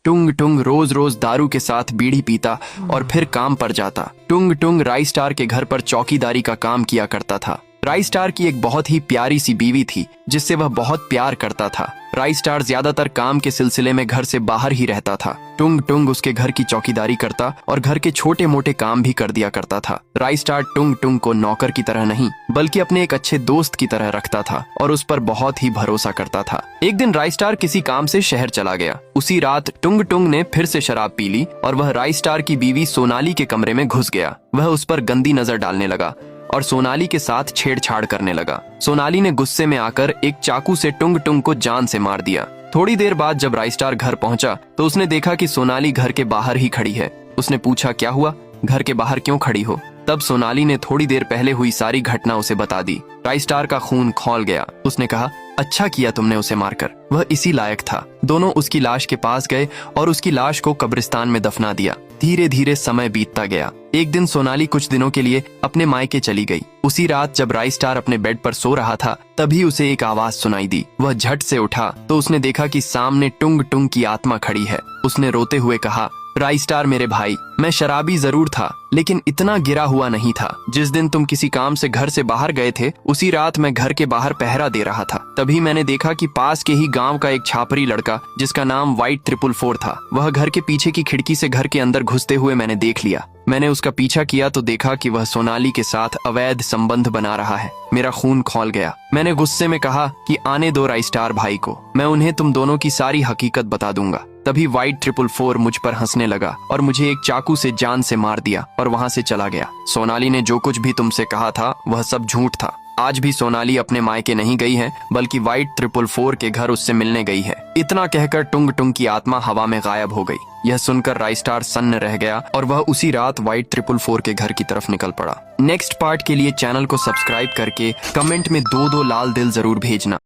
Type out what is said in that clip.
टुंग टुंग रोज रोज दारू के साथ बीड़ी पीता और फिर काम पर जाता। टुंग टुंग राई स्टार के घर पर चौकीदारी का काम किया करता था। राई स्टार की एक बहुत ही प्यारी सी बीवी थी जिससे वह बहुत प्यार करता था। राई स्टार ज्यादातर काम के सिलसिले में घर से बाहर ही रहता था। टुंग टुंग उसके घर की चौकीदारी करता और घर के छोटे मोटे काम भी कर दिया करता था। राई स्टार टुंग टुंग को नौकर की तरह नहीं बल्कि अपने एक अच्छे दोस्त की तरह रखता था और उस पर बहुत ही भरोसा करता था। एक दिन राई स्टार किसी काम से शहर चला गया। उसी रात टुंग टुंग ने फिर से शराब पी ली और वह राई स्टार की बीवी सोनाली के कमरे में घुस गया। वह उस पर गंदी नजर डालने लगा और सोनाली के साथ छेड़छाड़ करने लगा। सोनाली ने गुस्से में आकर एक चाकू से टुंग टुंग को जान से मार दिया। थोड़ी देर बाद जब राई स्टार घर पहुंचा तो उसने देखा कि सोनाली घर के बाहर ही खड़ी है। उसने पूछा, क्या हुआ, घर के बाहर क्यों खड़ी हो? तब सोनाली ने थोड़ी देर पहले हुई सारी घटना उसे बता दी। राई स्टार का खून खौल गया। उसने कहा, अच्छा किया तुमने उसे मारकर, वह इसी लायक था। दोनों उसकी लाश के पास गए और उसकी लाश को कब्रिस्तान में दफना दिया। धीरे धीरे समय बीतता गया। एक दिन सोनाली कुछ दिनों के लिए अपने मायके चली गई। उसी रात जब राई स्टार अपने बेड पर सो रहा था तभी उसे एक आवाज सुनाई दी। वह झट से उठा तो उसने देखा कि सामने टुंग टुंग की आत्मा खड़ी है। उसने रोते हुए कहा, राई स्टार मेरे भाई, मैं शराबी जरूर था लेकिन इतना गिरा हुआ नहीं था। जिस दिन तुम किसी काम से घर से बाहर गए थे उसी रात मैं घर के बाहर पहरा दे रहा था। तभी मैंने देखा कि पास के ही गांव का एक छापरी लड़का जिसका नाम व्हाइट 444 था, वह घर के पीछे की खिड़की से घर के अंदर घुसते हुए मैंने देख लिया। मैंने उसका पीछा किया तो देखा कि वह सोनाली के साथ अवैध संबंध बना रहा है। मेरा खून खौल गया। मैंने गुस्से में कहा कि आने दो राई स्टार भाई को, मैं उन्हें तुम दोनों की सारी हकीकत बता दूंगा। तभी व्हाइट 444 मुझ पर हंसने लगा और मुझे एक चाकू से जान से मार दिया और वहां से चला गया। सोनाली ने जो कुछ भी तुमसे कहा था वह सब झूठ था। आज भी सोनाली अपने मायके नहीं गई है बल्कि व्हाइट 444 के घर उससे मिलने गई है। इतना कहकर टुंग टुंग की आत्मा हवा में गायब हो गई। यह सुनकर राई स्टार सन्न रह गया और वह उसी रात व्हाइट 444 के घर की तरफ निकल पड़ा। नेक्स्ट पार्ट के लिए चैनल को सब्सक्राइब करके कमेंट में 2 लाल दिल जरूर भेजना।